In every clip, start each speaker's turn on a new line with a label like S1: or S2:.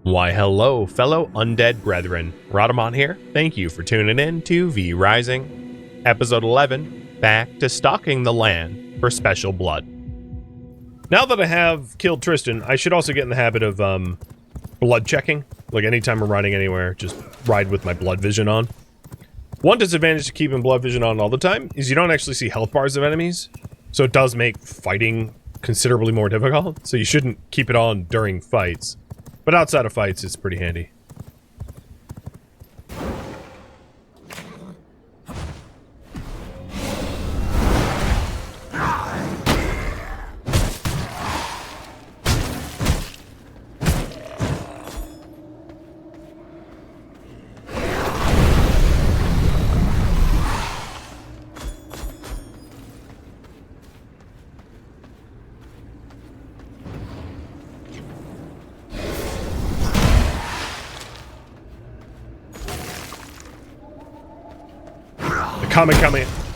S1: Why hello, fellow undead brethren. Rhadamant here. Thank you for tuning in to V Rising. Episode 11, back to stalking the land for special blood. Now that I have killed Tristan, I should also get in the habit of blood checking. Like anytime I'm riding anywhere, just ride with my blood vision on. One disadvantage to keeping blood vision on all the time is you don't actually see health bars of enemies. So it does make fighting considerably more difficult. So you shouldn't keep it on during fights. But outside of fights, it's pretty handy.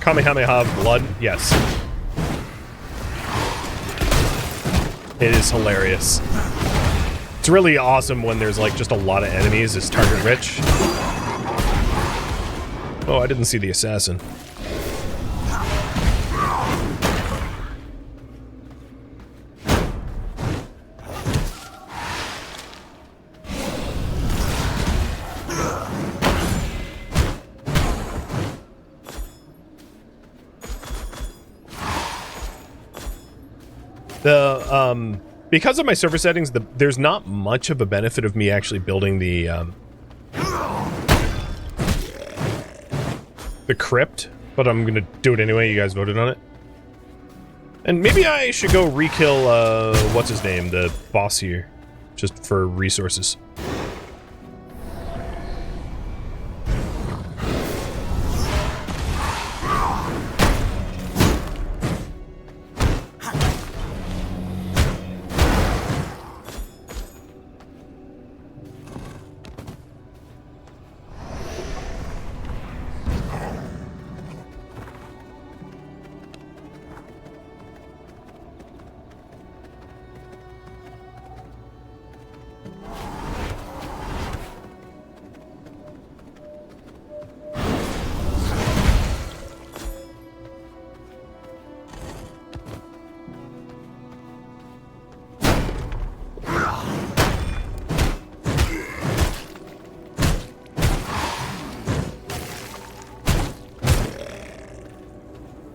S1: Kamehameha blood? Yes. It is hilarious. It's really awesome when there's like just a lot of enemies. It's target rich. Oh, I didn't see the assassin. Because of my server settings, there's not much of a benefit of me actually building the crypt, but I'm gonna do it anyway. You guys voted on it. And maybe I should go re-kill, what's his name, the boss here, just for resources.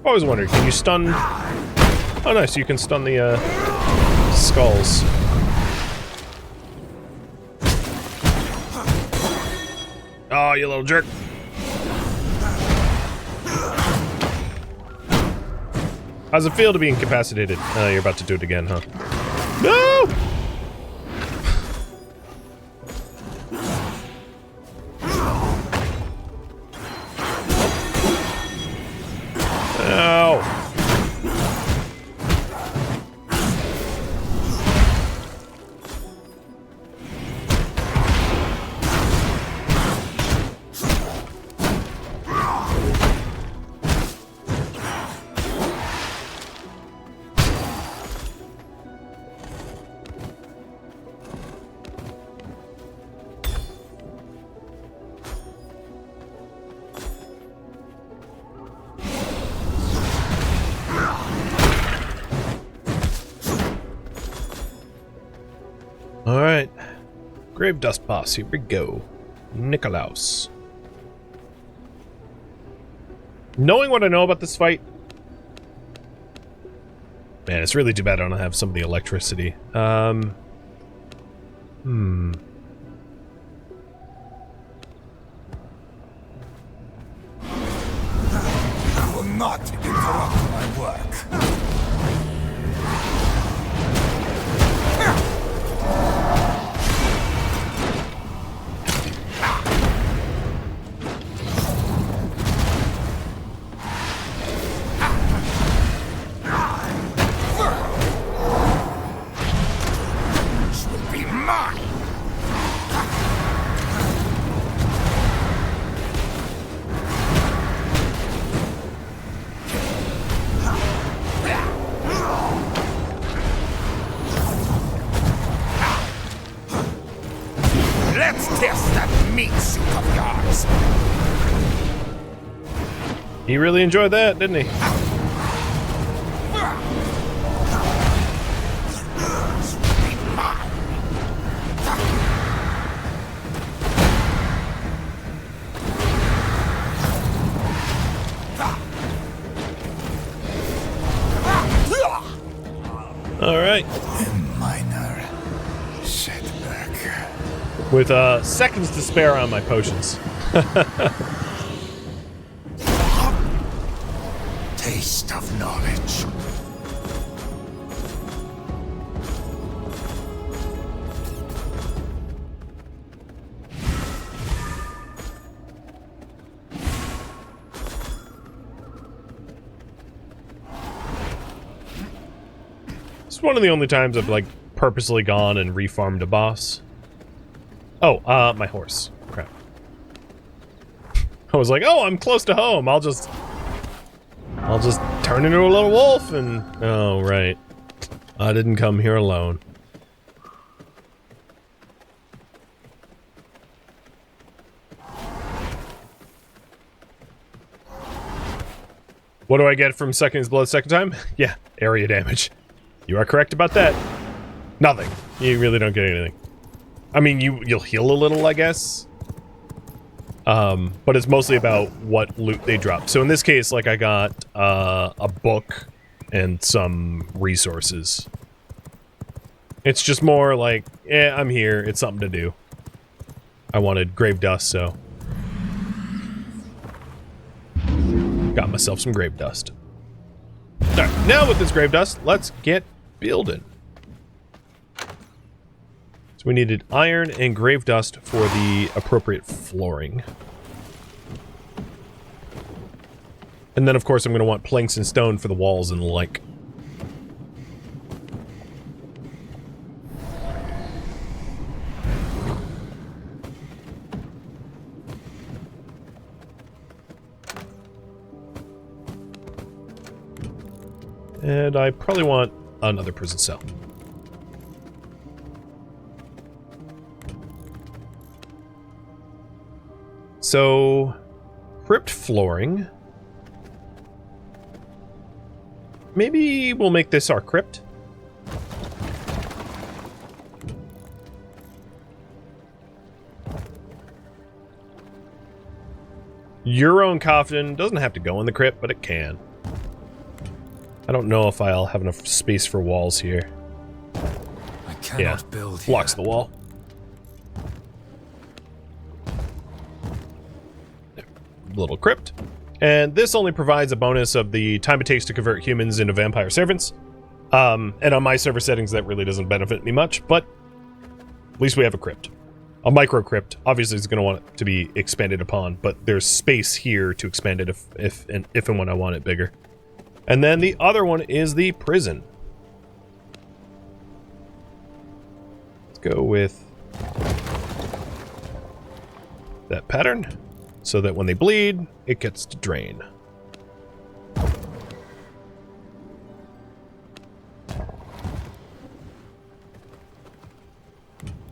S1: I always wondered, can you stun... Oh nice, you can stun the skulls. Oh, you little jerk. How's it feel to be incapacitated? Oh, you're about to do it again, huh? No! Alright. Grave Dust Boss, here we go. Nicholaus. Knowing what I know about this fight... Man, it's really too bad I don't have some of the electricity. I
S2: will not interrupt my work. Let's test that meat suit of yours.
S1: He really enjoyed that, didn't he? All right.
S2: Minor setback.
S1: With seconds to spare on my potions.
S2: Taste of knowledge.
S1: It's one of the only times I've like purposely gone and refarmed a boss. Oh, my horse. Crap. I was like, oh, I'm close to home. I'll just turn into a little wolf and... Oh, right. I didn't come here alone. What do I get from sucking his blood second time? Yeah, area damage. You are correct about that. Nothing. You really don't get anything. I mean, you'll heal a little, I guess. But it's mostly about what loot they drop. So in this case, like, I got a book and some resources. It's just more like, I'm here. It's something to do. I wanted grave dust, so got myself some grave dust. All right, now with this grave dust, let's get building. So we needed iron and grave dust for the appropriate flooring. And then, of course, I'm going to want planks and stone for the walls and the like. And I probably want another prison cell. So, crypt flooring. Maybe we'll make this our crypt. Your own coffin doesn't have to go in the crypt, but it can. I don't know if I'll have enough space for walls here.
S2: I cannot build here.
S1: Blocks the wall. Little crypt. And this only provides a bonus of the time it takes to convert humans into vampire servants. And on my server settings, that really doesn't benefit me much, but at least we have a crypt. A micro crypt, obviously, is going to want it to be expanded upon, but there's space here to expand it if and when I want it bigger. And then the other one is the prison. Let's go with that pattern, so that when they bleed, it gets to drain.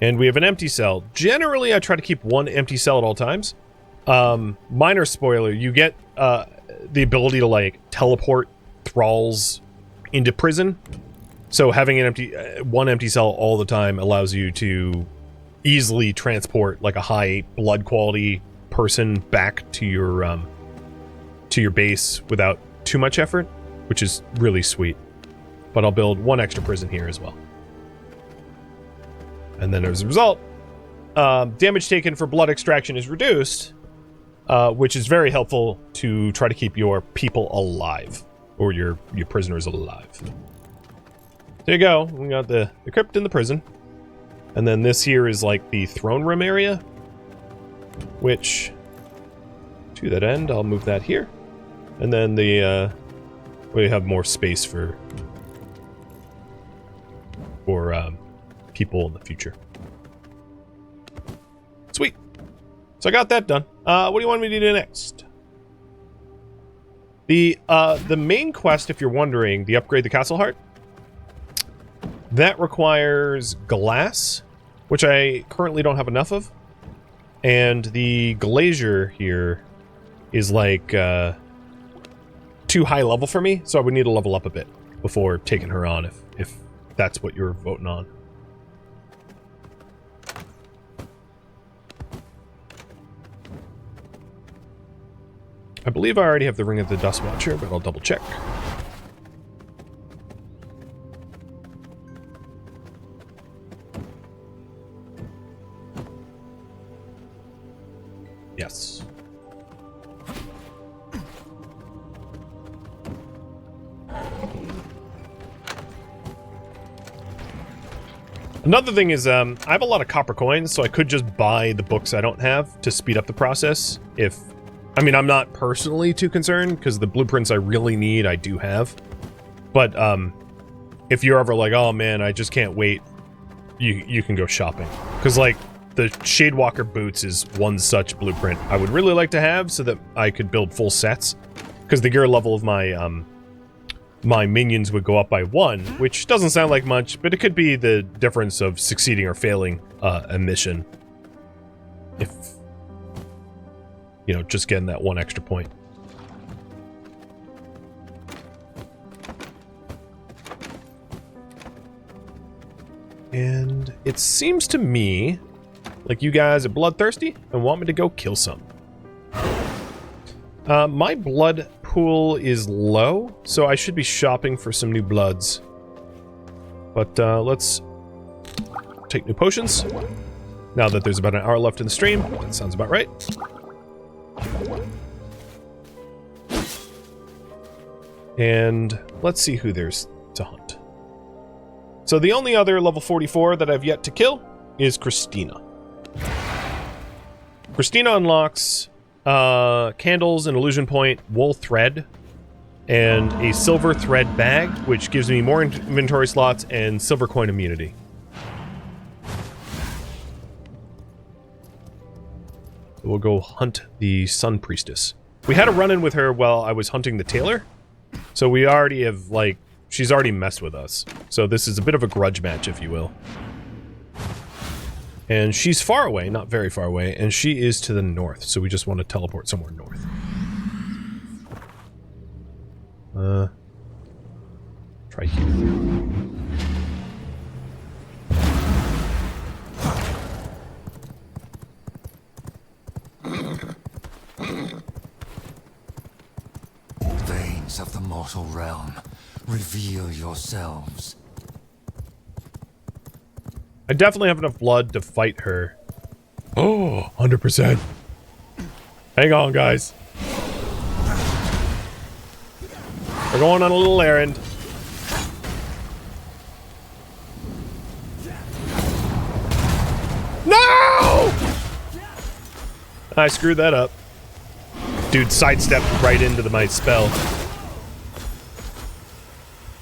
S1: And we have an empty cell. Generally, I try to keep one empty cell at all times. Minor spoiler, you get the ability to, like, teleport thralls into prison. So having an one empty cell all the time allows you to easily transport, like, a high blood quality person back to your base without too much effort, which is really sweet. But I'll build one extra prison here as well. And then as a result, damage taken for blood extraction is reduced, which is very helpful to try to keep your people alive, or your prisoners alive. There you go. We got the crypt and the prison. And then this here is like the throne room area, which, to that end, I'll move that here. And then the we have more space for people in the future. Sweet. So I got that done. What do you want me to do next? The main quest, if you're wondering, the upgrade the castle heart, that requires glass which I currently don't have enough of. And the glazier here is like too high level for me, so I would need to level up a bit before taking her on if that's what you're voting on. I believe I already have the Ring of the Dust Watcher, but I'll double check. Yes. Another thing is, I have a lot of copper coins, so I could just buy the books I don't have to speed up the process. I mean, I'm not personally too concerned, because the blueprints I really need, I do have. But, if you're ever like, oh man, I just can't wait, you can go shopping. Because, like, the Shadewalker boots is one such blueprint I would really like to have so that I could build full sets. Because the gear level of my, my minions would go up by 1, which doesn't sound like much, but it could be the difference of succeeding or failing a mission. If, you know, just getting that 1 extra point. And it seems to me like you guys are bloodthirsty and want me to go kill some. My blood pool is low, so I should be shopping for some new bloods. But let's take new potions. Now that there's about an hour left in the stream, that sounds about right. And let's see who there's to hunt. So the only other level 44 that I've yet to kill is Christina. Christina unlocks candles, an illusion point, wool thread, and a silver thread bag, which gives me more inventory slots and silver coin immunity. We'll go hunt the Sun Priestess. We had a run-in with her while I was hunting the Tailor, so we already have, like, she's already messed with us. So this is a bit of a grudge match, if you will. And she's far away, not very far away, and she is to the north, so we just want to teleport somewhere north. Try here.
S2: Veins of the mortal realm, reveal yourselves.
S1: I definitely have enough blood to fight her. Oh, 100%. Hang on, guys. We're going on a little errand. No! I screwed that up. Dude sidestepped right into my spell.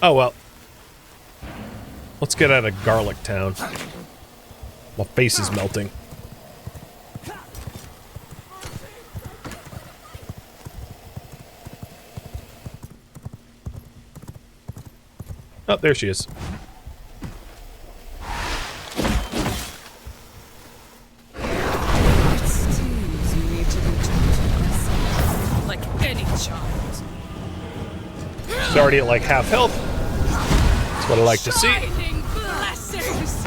S1: Oh well. Let's get out of Garlic Town. My face is melting. Oh, there she is.
S3: Like any child.
S1: She's already at like half health. That's what I like to see.
S3: Shining blessings.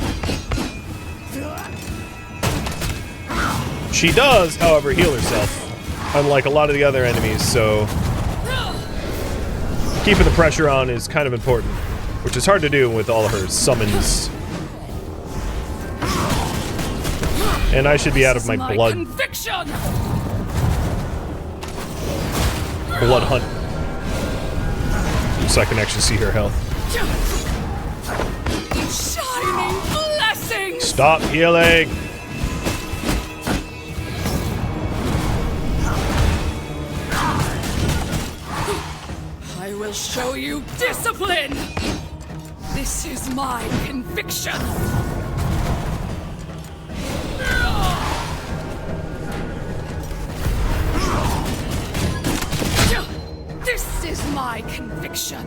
S1: She does, however, heal herself, unlike a lot of the other enemies, so keeping the pressure on is kind of important, which is hard to do with all her summons. And I should be out of my blood hunt, so I can actually see her health.
S3: Shining blessings.
S1: Stop healing!
S3: I will show you discipline. This is my conviction. This is my conviction.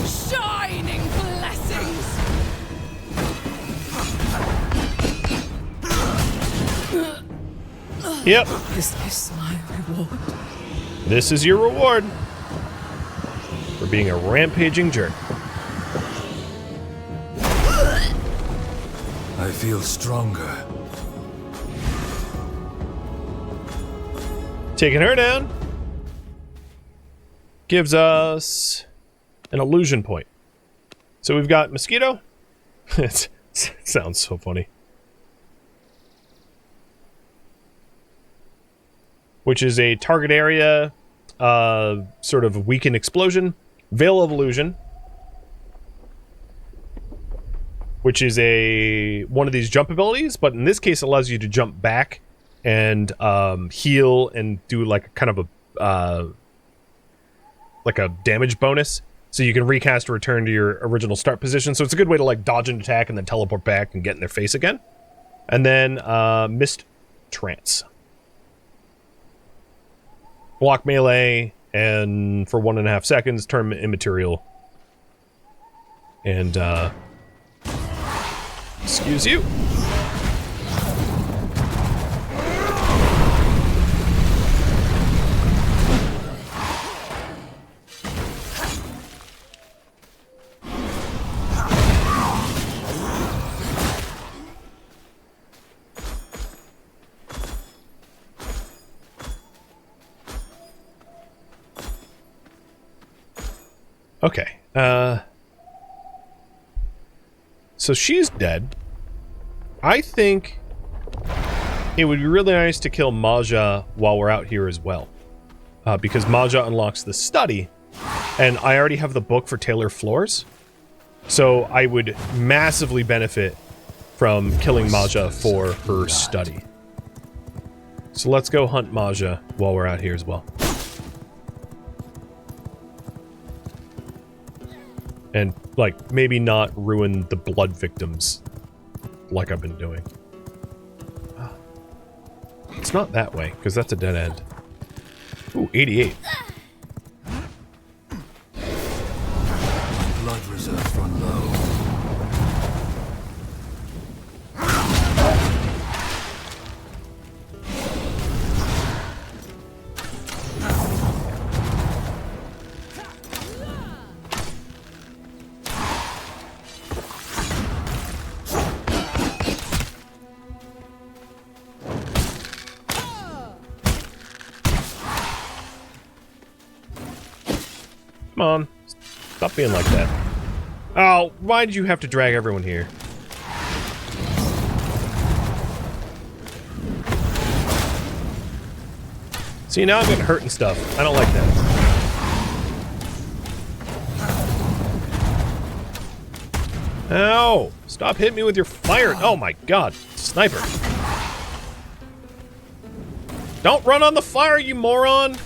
S3: Shining blessings.
S1: Yep.
S3: Is this my reward?
S1: This is your reward for being a rampaging jerk.
S2: I feel stronger.
S1: Taking her down gives us an illusion point. So we've got Mosquito. It sounds so funny. Which is a target area, sort of weaken explosion. Veil of Illusion, which is one of these jump abilities, but in this case allows you to jump back and heal and do like kind of a damage bonus. So you can recast or return to your original start position. So it's a good way to like dodge an attack and then teleport back and get in their face again. And then Mist Trance. Block melee, and for 1.5 seconds, turn immaterial. And, excuse you. Okay, so she's dead. I think it would be really nice to kill Maja while we're out here as well. Because Maja unlocks the study, and I already have the book for Tailor Floors. So I would massively benefit from killing Maja for her study. So let's go hunt Maja while we're out here as well. And, like, maybe not ruin the blood victims like I've been doing. It's not that way, because that's a dead end. Ooh, 88.
S2: Blood reserve run low.
S1: Come on. Stop being like that. Oh, why did you have to drag everyone here? See, now I'm getting hurt and stuff. I don't like that. Ow! Stop hitting me with your fire. Oh my god. Sniper. Don't run on the fire, you moron!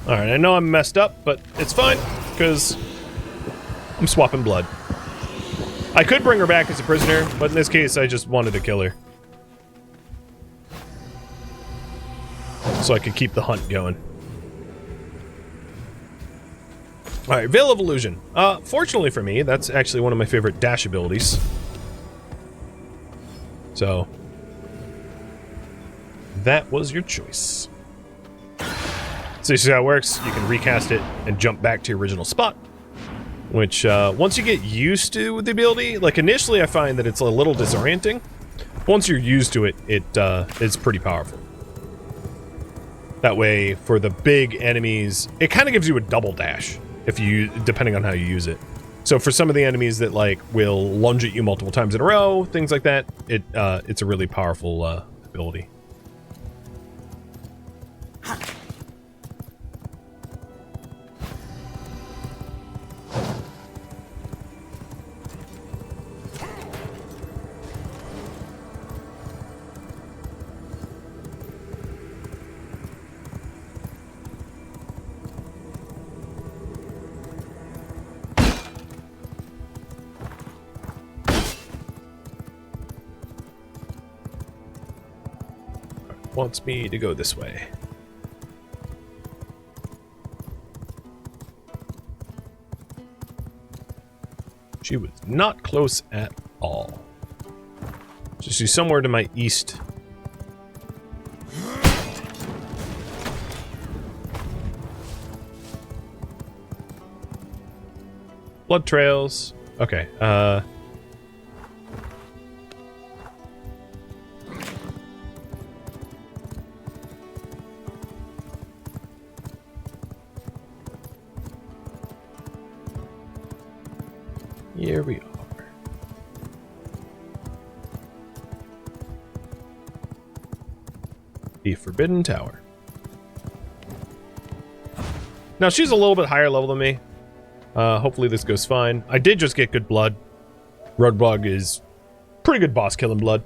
S1: Alright, I know I'm messed up, but it's fine, because I'm swapping blood. I could bring her back as a prisoner, but in this case, I just wanted to kill her. So I could keep the hunt going. Alright, Veil of Illusion. Fortunately for me, that's actually one of my favorite dash abilities. So, that was your choice. So you see how it works? You can recast it and jump back to your original spot. Which, once you get used to the ability, like initially I find that it's a little disorienting. Once you're used to it, it's pretty powerful. That way, for the big enemies, it kind of gives you a double dash, if you, depending on how you use it. So for some of the enemies that like will lunge at you multiple times in a row, things like that, it's a really powerful ability. Wants me to go this way. She was not close at all. So she's somewhere to my east. Blood trails. Okay, here we are. The Forbidden Tower. Now she's a little bit higher level than me. Hopefully this goes fine. I did just get good blood. Roadbug is pretty good boss killing blood.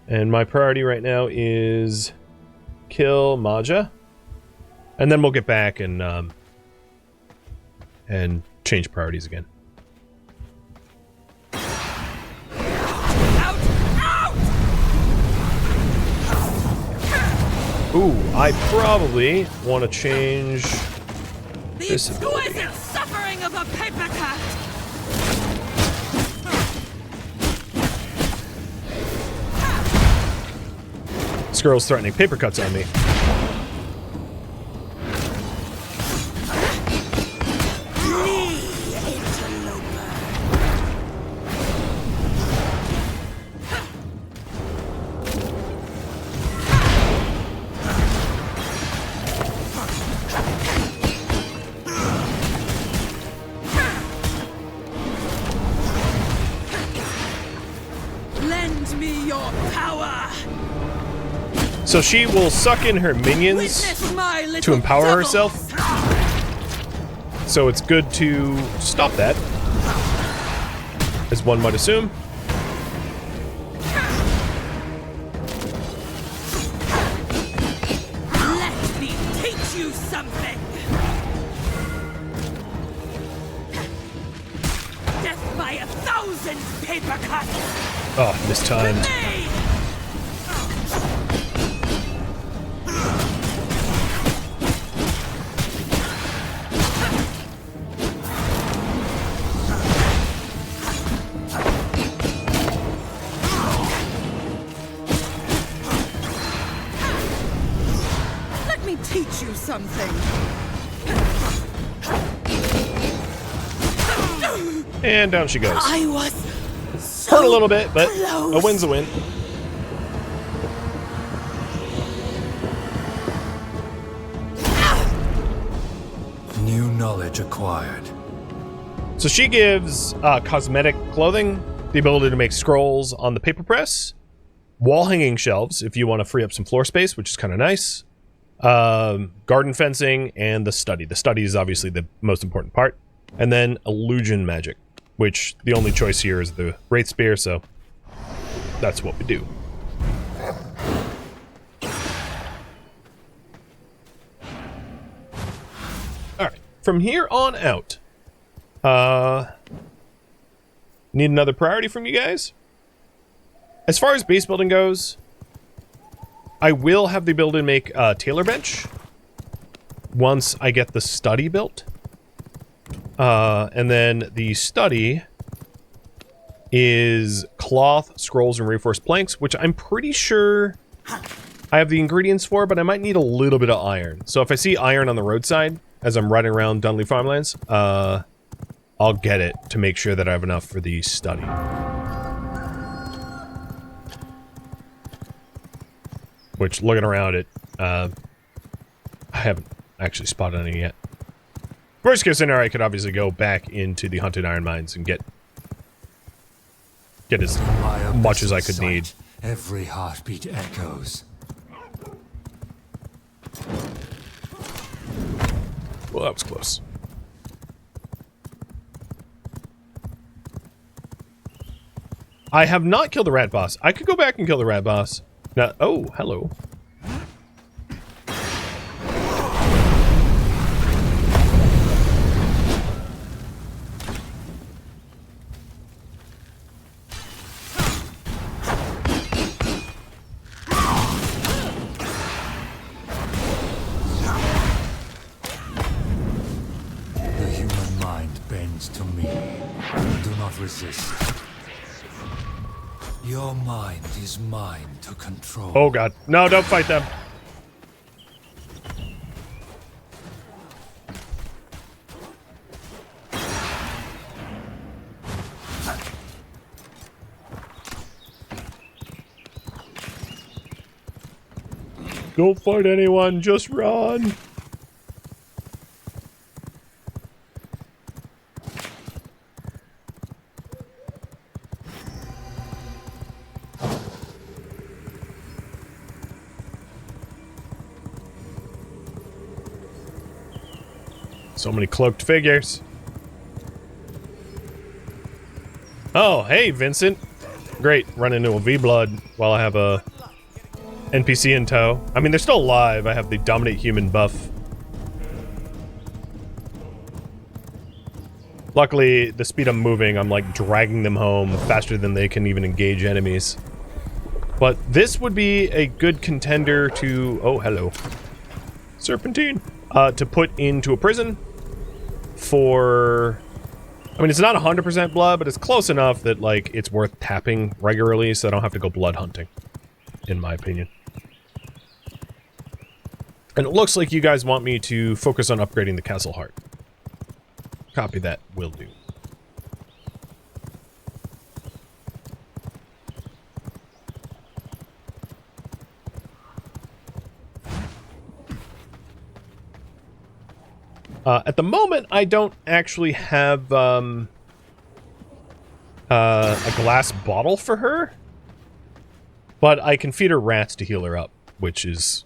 S1: And my priority right now is kill Maja. And then we'll get back and change priorities again. Ooh, I probably want to change this ability.
S3: The suffering of a paper cut.
S1: This girl's threatening paper cuts on me.
S3: Lend me your power.
S1: So she will suck in her minions to empower herself. So it's good to stop that, as one might assume.
S3: Let me teach you something. Death by 1,000 paper cuts.
S1: Oh, mistimed.
S3: Let me teach you something.
S1: And down she goes.
S3: I was so
S1: Hurt a little bit, but
S3: close.
S1: a win's a win.
S2: New knowledge acquired.
S1: So she gives cosmetic clothing, the ability to make scrolls on the paper press, wall hanging shelves if you want to free up some floor space, which is kind of nice, garden fencing, and the study. The study is obviously the most important part. And then illusion magic, which the only choice here is the Wraith Spear, so that's what we do. Alright, from here on out, need another priority from you guys? As far as base building goes, I will have the ability to make a tailor bench once I get the study built. And then the study is cloth, scrolls, and reinforced planks, which I'm pretty sure I have the ingredients for, but I might need a little bit of iron. So if I see iron on the roadside as I'm riding around Dunley Farmlands, I'll get it to make sure that I have enough for the study. Which, looking around it, I haven't actually spotted any yet. Worst case scenario, I could obviously go back into the Hunted Iron Mines and get as much as I could need.
S2: Every heartbeat echoes.
S1: Well, that was close. I have not killed the rat boss. I could go back and kill the rat boss. Now, oh, hello.
S2: The human mind bends to me. cannot resist. Your mind is mine to control.
S1: Oh god. No, don't fight them. Don't fight anyone, just run. So many cloaked figures. Oh, hey, Vincent. Great, run into a V-Blood while I have a NPC in tow. I mean, they're still alive. I have the Dominate Human buff. Luckily, the speed I'm moving, I'm like dragging them home faster than they can even engage enemies. But this would be a good contender to... Oh, hello. Serpentine. To put into a prison for... I mean, it's not 100% blood, but it's close enough that, like, it's worth tapping regularly so I don't have to go blood hunting, in my opinion. And it looks like you guys want me to focus on upgrading the Castle Heart. Copy that, will do. At the moment, I don't actually have a glass bottle for her, but I can feed her rats to heal her up, which is,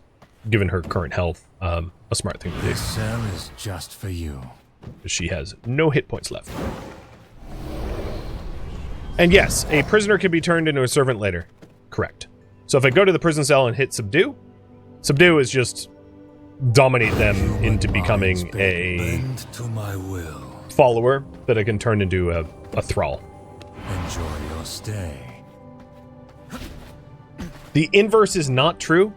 S1: given her current health, a smart thing to do.
S2: This cell is just for you.
S1: She has no hit points left. And yes, a prisoner can be turned into a servant later. Correct. So if I go to the prison cell and hit subdue, subdue is just dominate them into becoming a follower that I can turn into a thrall.
S2: Enjoy your stay.
S1: The inverse is not true.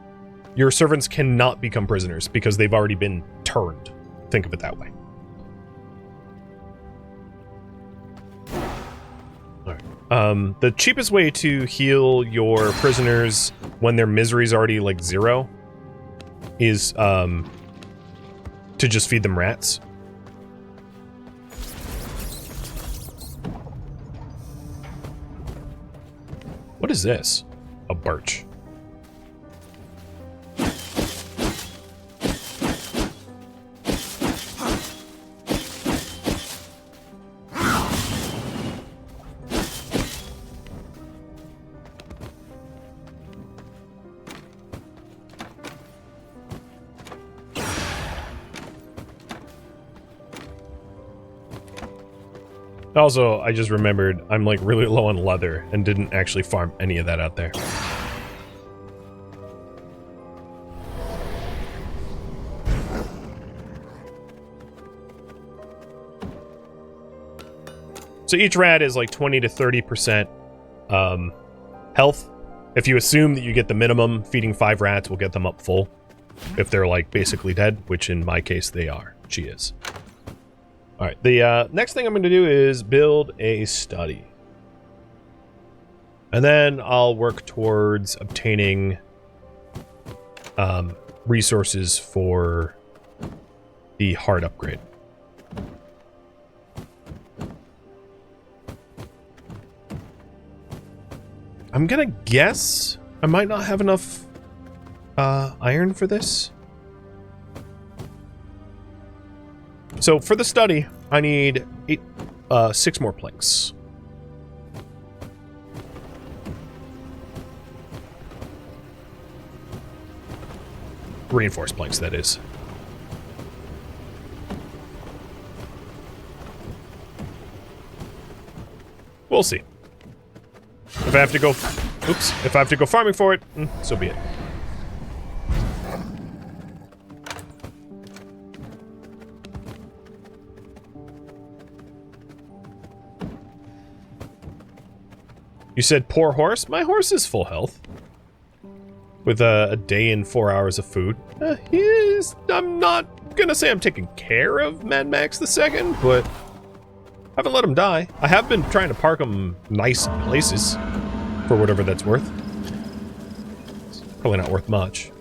S1: Your servants cannot become prisoners because they've already been turned. Think of it that way. Alright. The cheapest way to heal your prisoners when their misery is already like 0 is to just feed them rats. What is this? A birch. Also, I just remembered I'm like really low on leather and didn't actually farm any of that out there. So each rat is like 20 to 30% health. If you assume that you get the minimum, feeding 5 rats will get them up full. If they're like basically dead, which in my case they are. She is. Alright, the next thing I'm going to do is build a study. And then I'll work towards obtaining resources for the heart upgrade. I'm gonna guess I might not have enough iron for this. So for the study, I need 6 more planks. Reinforced planks, that is. We'll see. If I have to go... Oops. If I have to go farming for it, so be it. You said poor horse? My horse is full health. With a day and 4 hours of food. I'm not gonna say I'm taking care of Mad Max II, but haven't let them die. I have been trying to park them nice places for whatever that's worth. It's probably not worth much.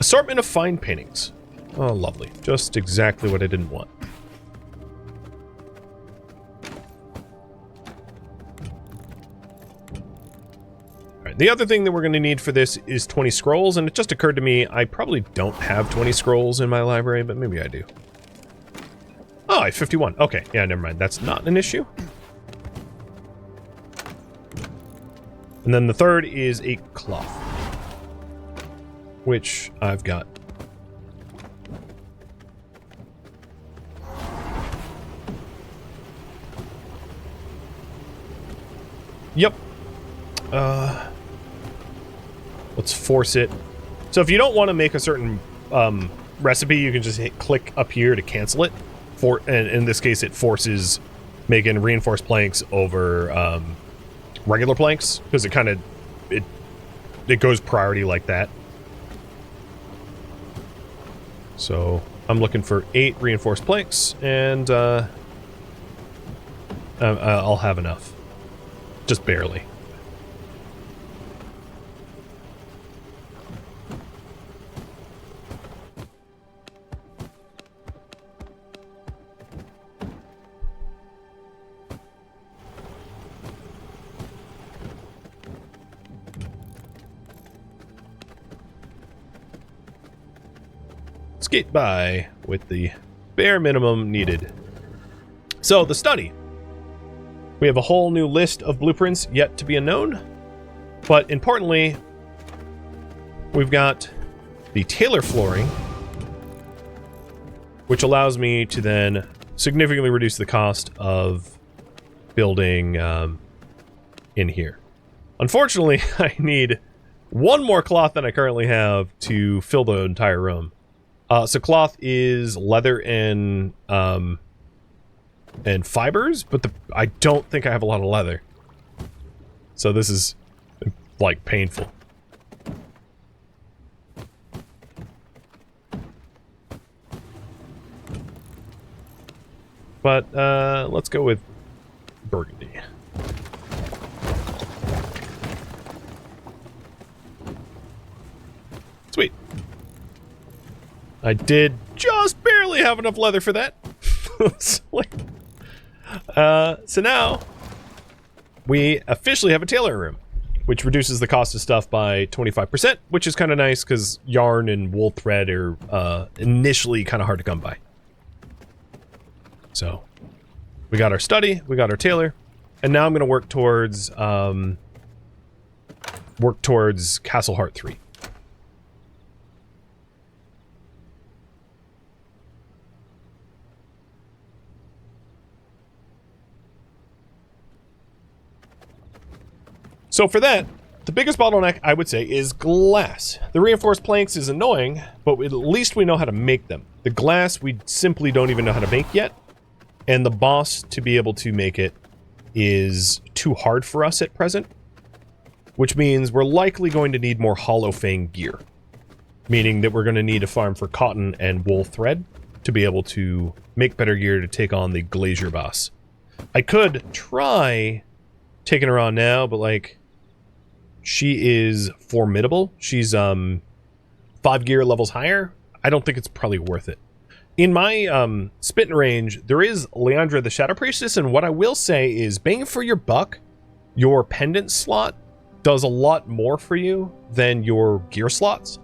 S1: Assortment of fine paintings. Oh, lovely. Just exactly what I didn't want. The other thing that we're going to need for this is 20 scrolls, and it just occurred to me I probably don't have 20 scrolls in my library, but maybe I do. Oh, I have 51. Okay, yeah, never mind. That's not an issue. And then the third is a cloth, which I've got. Yep. Let's force it. So if you don't want to make a certain recipe, you can just click up here to cancel it. And in this case, it forces making reinforced planks over regular planks, because it kind of it goes priority like that. So I'm looking for 8 reinforced planks, and I'll have enough, just barely. Skate by with the bare minimum needed. So the study. We have a whole new list of blueprints yet to be unknown, but importantly, we've got the tailor flooring, which allows me to then significantly reduce the cost of building in here. Unfortunately, I need one more cloth than I currently have to fill the entire room. So cloth is leather and fibers, but I don't think I have a lot of leather. So this is, like, painful. But let's go with burgundy. Sweet. I did just barely have enough leather for that. So now we officially have a tailoring room, which reduces the cost of stuff by 25%, which is kind of nice because yarn and wool thread are initially kind of hard to come by. So we got our study, we got our tailor, and now I'm going to work towards Castle Heart 3. So for that, the biggest bottleneck, I would say, is glass. The reinforced planks is annoying, but at least we know how to make them. The glass, we simply don't even know how to make yet. And the boss, to be able to make it, is too hard for us at present. Which means we're likely going to need more Hollow Fang gear. Meaning that we're going to need to farm for cotton and wool thread to be able to make better gear to take on the Glacier boss. I could try taking her on now, but, like, she is formidable. She's 5 gear levels higher. I don't think it's probably worth it. In my spitting range, there is Leandra the Shadow Priestess, and what I will say is, bang for your buck, your pendant slot does a lot more for you than your gear slots.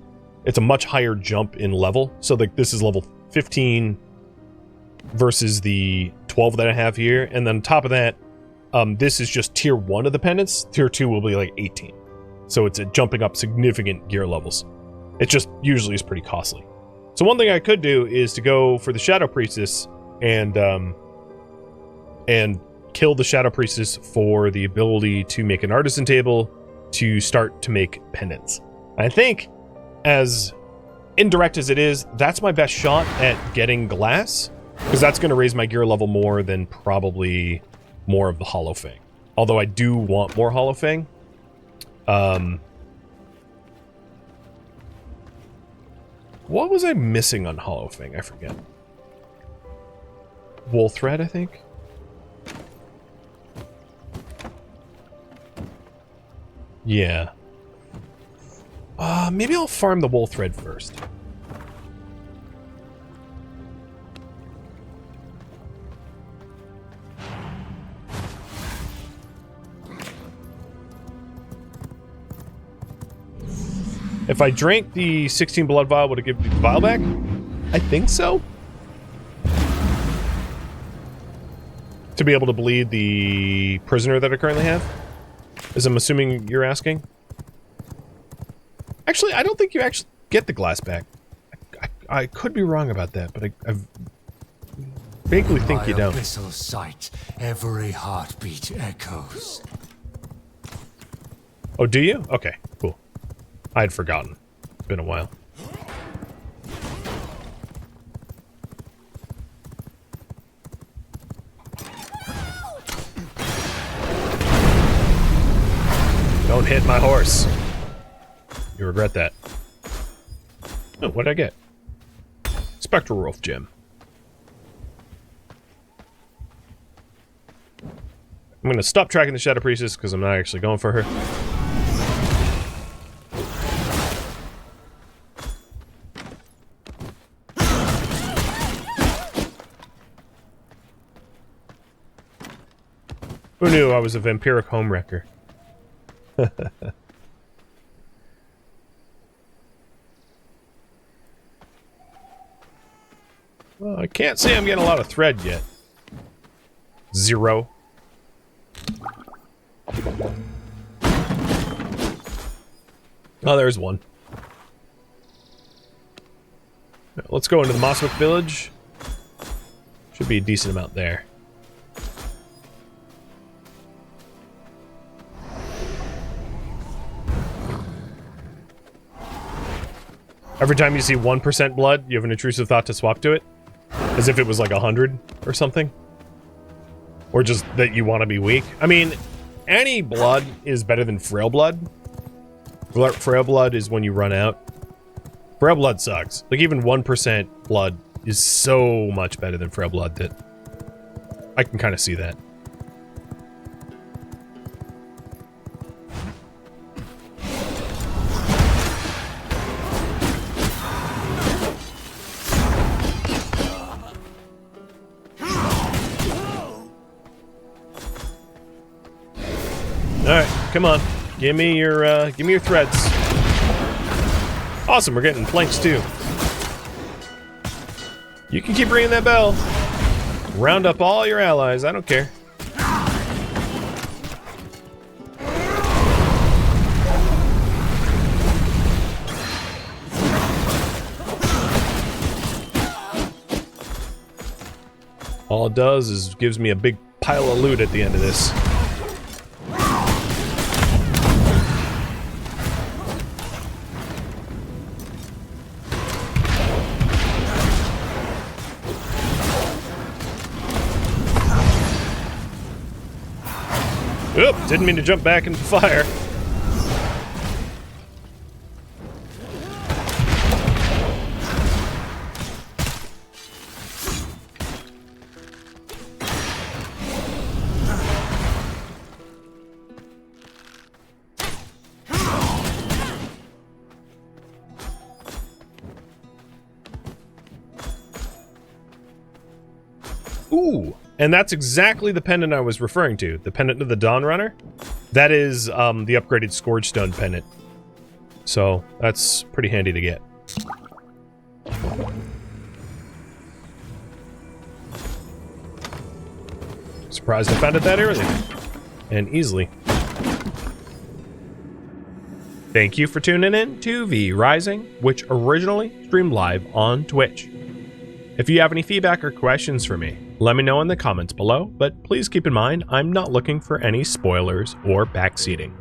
S1: It's a much higher jump in level. So like this is level 15 versus the 12 that I have here, and then on top of that, this is just tier 1 of the pendants. Tier 2 will be like 18. So it's jumping up significant gear levels. It just usually is pretty costly. So one thing I could do is to go for the Shadow Priestess and kill the Shadow Priestess for the ability to make an artisan table to start to make pendants. I think, as indirect as it is, that's my best shot at getting glass, because that's going to raise my gear level more than probably more of the Hollow Fang. Although I do want more Hollow Fang. What was I missing on Hollow Fang? I forget. wool thread, I think. Yeah. Maybe I'll farm the wool thread first. If I drank the 16 blood vial, would it give me the vial back? I think so. To be able to bleed the prisoner that I currently have? As I'm assuming you're asking. Actually, I don't think you actually get the glass back. I could be wrong about that, but I vaguely think you don't.
S2: Abyssal sight, every heartbeat echoes.
S1: Oh, do you? Okay, cool. I had forgotten. It's been a while. Don't hit my horse. You regret that. Oh, what did I get? Spectral Wolf Gem. I'm going to stop tracking the Shadow Priestess because I'm not actually going for her. Who knew I was a vampiric homewrecker? Well, I can't say I'm getting a lot of thread yet. 0. Oh, there's one. Let's go into the Mosswick village. Should be a decent amount there. Every time you see 1% blood, you have an intrusive thought to swap to it? As if it was like 100 or something? Or just that you want to be weak? I mean, any blood is better than frail blood. Frail blood is when you run out. Frail blood sucks. Like, even 1% blood is so much better than frail blood that I can kind of see that. Alright, come on. Give me your threads. Awesome, we're getting flanks too. You can keep ringing that bell. Round up all your allies, I don't care. All it does is gives me a big pile of loot at the end of this. Oop, didn't mean to jump back into fire. Ooh. And that's exactly the pendant I was referring to. The pendant of the Dawn Runner. That is the upgraded Scourge Stone pendant. So that's pretty handy to get. Surprised I found it that early. And easily. Thank you for tuning in to V Rising, which originally streamed live on Twitch. If you have any feedback or questions for me, let me know in the comments below, but please keep in mind I'm not looking for any spoilers or backseating.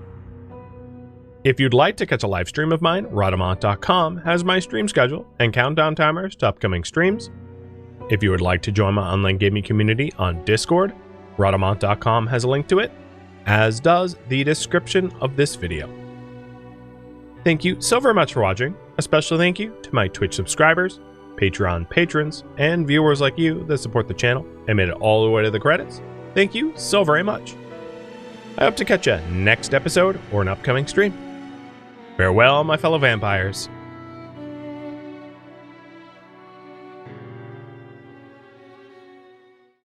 S1: If you'd like to catch a live stream of mine, Rhadamant.com has my stream schedule and countdown timers to upcoming streams. If you would like to join my online gaming community on Discord, Rhadamant.com has a link to it, as does the description of this video. Thank you so very much for watching. A special thank you to my Twitch subscribers, Patreon patrons, and viewers like you that support the channel and made it all the way to the credits. Thank you so very much. I hope to catch you next episode or an upcoming stream. Farewell, my fellow vampires.